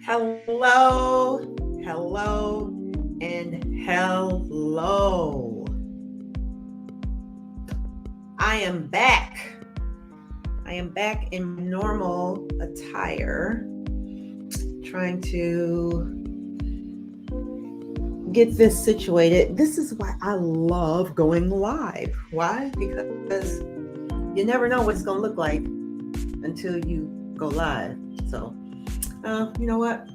Hello, hello, and hello. I am back. I am back in my normal attire, trying to get this situated. This is why I love going live. Why? Because you never know what it's going to look like until you go live. So, you know what?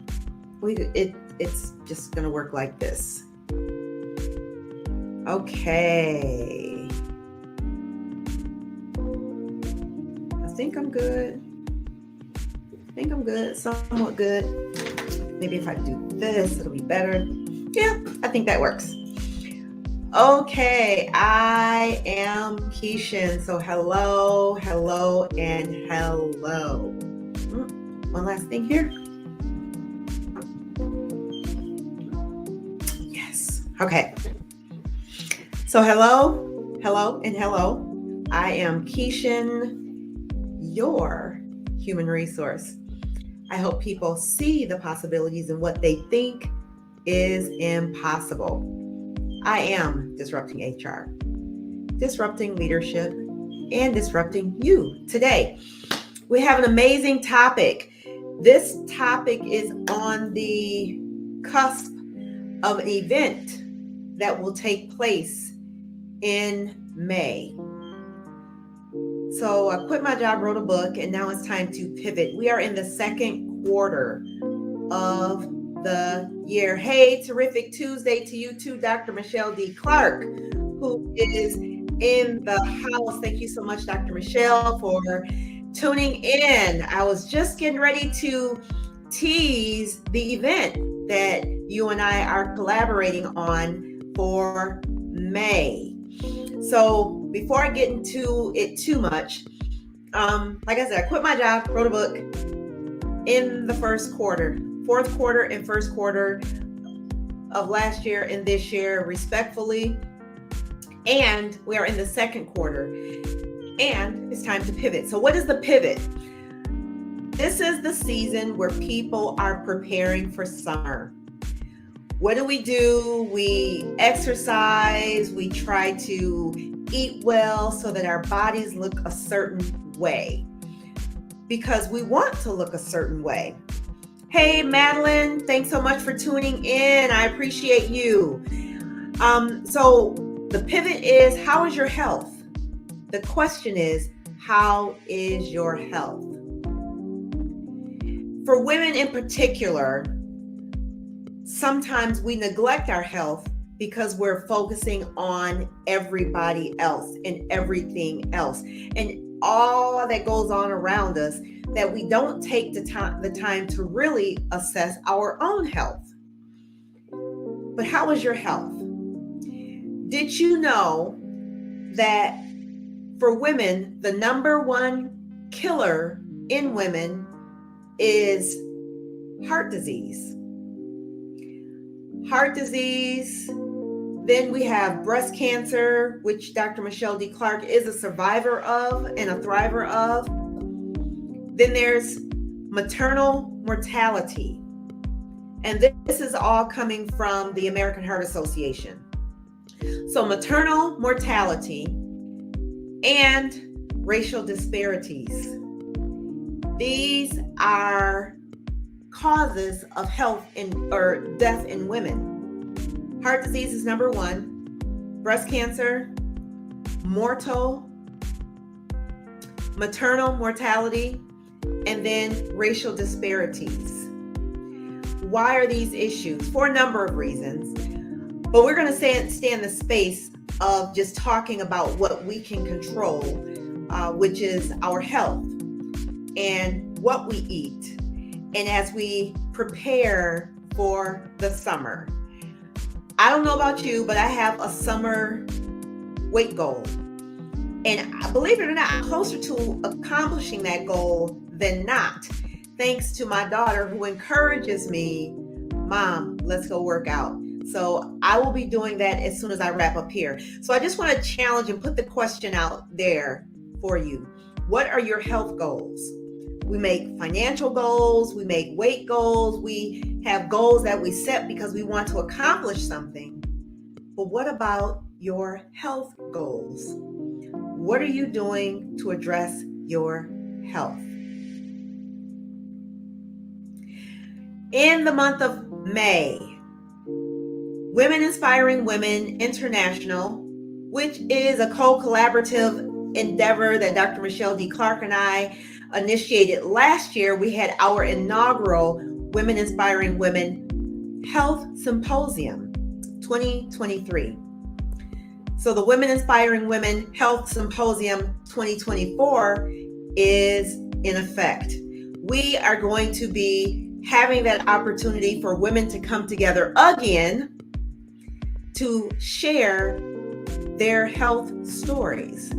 It's just gonna work like this. Okay. I think I'm good. Somewhat good. Maybe if I do this, it'll be better. Yeah, I think that works. Okay, I am Keishan. So hello, and hello. One last thing here. Yes. Okay. So hello, and hello. I am Keishan, your human resource. I help people see the possibilities in what they think is impossible. I am disrupting HR, disrupting leadership, and disrupting you today. We have an amazing topic. This topic is on the cusp of an event that will take place in May. So I quit my job, wrote a book, and now it's time to pivot. We are in the second quarter of the year. Hey, terrific Tuesday to you too, Dr. Michelle D. Clark, who is in the house. Thank you so much, Dr. Michelle, for tuning in. I was just getting ready to tease the event that you and I are collaborating on for May. So before I get into it too much, like I said, I quit my job, wrote a book in the fourth quarter and first quarter of last year and this year, respectfully. And we are in the second quarter, and it's time to pivot. So what is the pivot? This is the season where people are preparing for summer. What do? We exercise, we try to eat well so that our bodies look a certain way because we want to look a certain way. Hey, Madeline, thanks so much for tuning in. I appreciate you. So the pivot is, how is your health? The question is, how is your health? For women in particular, sometimes we neglect our health because we're focusing on everybody else and everything else and all that goes on around us, that we don't take the time to really assess our own health. But how is your health? Did you know that for women, the number one killer in women is heart disease? Heart disease. Then we have breast cancer, which Dr. Michelle D. Clark is a survivor of and a thriver of. Then there's maternal mortality. And this is all coming from the American Heart Association. So maternal mortality and racial disparities. These are causes of health or death in women. Heart disease is number one, breast cancer, maternal mortality, and then racial disparities. Why are these issues? For a number of reasons, but we're going to stay in the space of just talking about what we can control, which is our health and what we eat, and as we prepare for the summer. I don't know about you, but I have a summer weight goal. And believe it or not, I'm closer to accomplishing that goal than not, thanks to my daughter who encourages me, Mom, let's go work out. So I will be doing that as soon as I wrap up here. So I just want to challenge and put the question out there for you. What are your health goals? We make financial goals, we make weight goals, we have goals that we set because we want to accomplish something. But what about your health goals? What are you doing to address your health? In the month of May, Women Inspiring Women International, which is a co-collaborative endeavor that Dr. Michelle D. Clark and I initiated last year, we had our inaugural Women Inspiring Women Health Symposium 2023. So the Women Inspiring Women Health Symposium 2024 is in effect. We are going to be having that opportunity for women to come together again to share their health stories.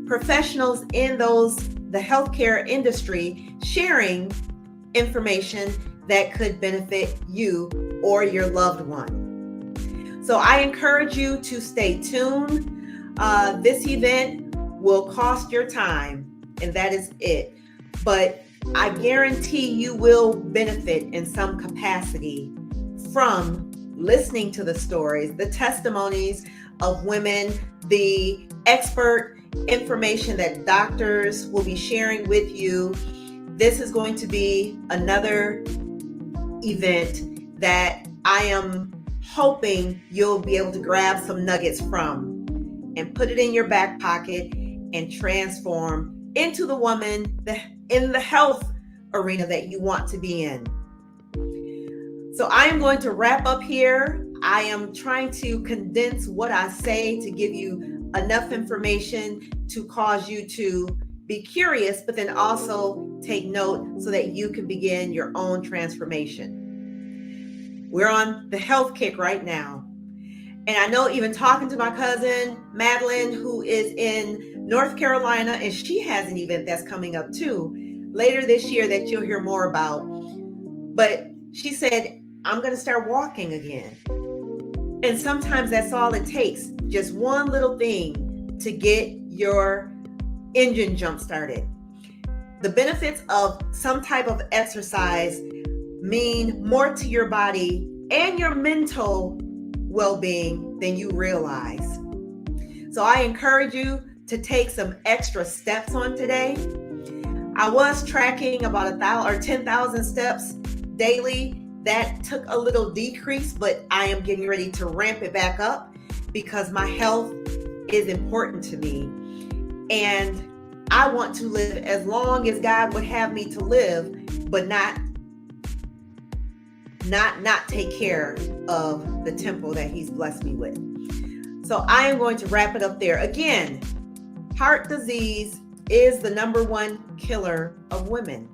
Professionals in the healthcare industry sharing information that could benefit you or your loved one. So I encourage you to stay tuned. This event will cost your time, and that is it. But I guarantee you will benefit in some capacity from listening to the stories, the testimonies of women, the expert information that doctors will be sharing with you. This is going to be another event that I am hoping you'll be able to grab some nuggets from and put it in your back pocket and transform into the woman in the health arena that you want to be in. So I am going to wrap up here. I am trying to condense what I say to give you enough information to cause you to be curious, but then also take note so that you can begin your own transformation. We're on the health kick right now. And I know, even talking to my cousin, Madeline, who is in North Carolina, and she has an event that's coming up too later this year that you'll hear more about. But she said, I'm going to start walking again. And sometimes that's all it takes. Just one little thing to get your engine jump started. The benefits of some type of exercise mean more to your body and your mental well-being than you realize. So I encourage you to take some extra steps on today. I was tracking about 1,000 or 10,000 steps daily. That took a little decrease, but I am getting ready to ramp it back up because my health is important to me. And I want to live as long as God would have me to live, but not take care of the temple that He's blessed me with. So I am going to wrap it up there. Again, heart disease is the #1 killer of women.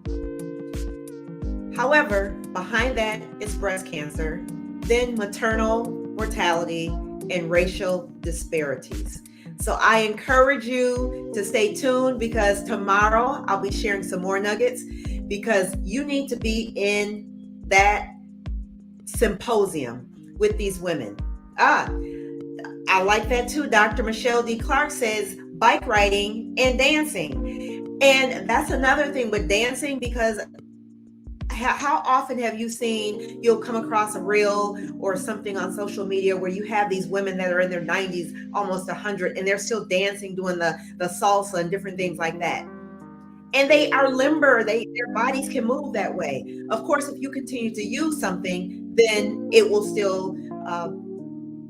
However, behind that is breast cancer, then maternal mortality, and racial disparities. So I encourage you to stay tuned, because tomorrow I'll be sharing some more nuggets, because you need to be in that symposium with these women. I like that too. Dr. Michelle D. Clark says bike riding and dancing. And that's another thing with dancing, because how often have you seen, you'll come across a reel or something on social media where you have these women that are in their 90s, almost 100, and they're still dancing, doing the salsa and different things like that. And they are limber, their bodies can move that way. Of course, if you continue to use something, then it will still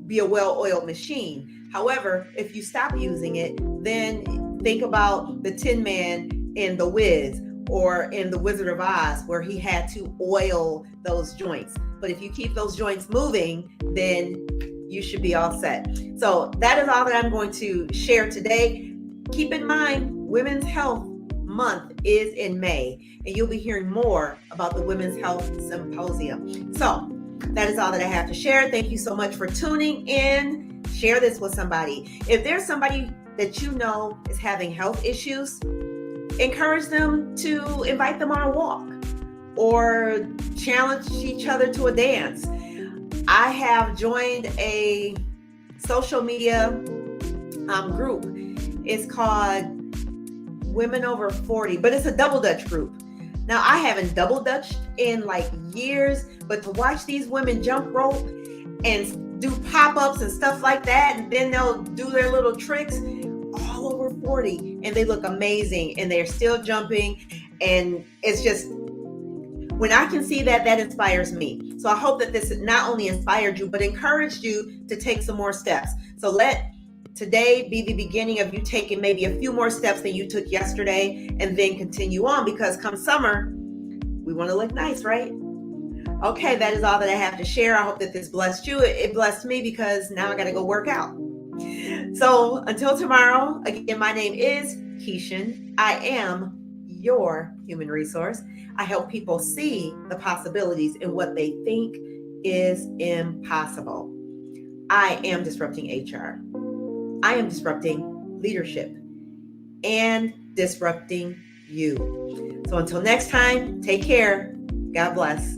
be a well-oiled machine. However, if you stop using it, then think about the Tin Man in The Wiz, or in The Wizard of Oz, where he had to oil those joints. But if you keep those joints moving, then you should be all set. So that is all that I'm going to share today. Keep in mind, Women's Health Month is in May, and you'll be hearing more about the Women's Health Symposium. So that is all that I have to share. Thank you so much for tuning in. Share this with somebody. If there's somebody that you know is having health issues, encourage them to invite them on a walk or challenge each other to a dance. I have joined a social media group. It's called Women Over 40, but it's a double Dutch group. Now, I haven't double dutched in like years, but to watch these women jump rope and do pop-ups and stuff like that, and then they'll do their little tricks, all over 40, and they look amazing, and they're still jumping, and it's just, when I can see that, that inspires me. So I hope that this not only inspired you, but encouraged you to take some more steps. So let today be the beginning of you taking maybe a few more steps than you took yesterday, and then continue on, because come summer, we want to look nice, right? Okay, that is all that I have to share. I hope that this blessed you. It blessed me, because now I got to go work out. So until tomorrow, again, my name is Keishan. I am your human resource. I help people see the possibilities in what they think is impossible. I am disrupting HR. I am disrupting leadership and disrupting you. So until next time, take care. God bless.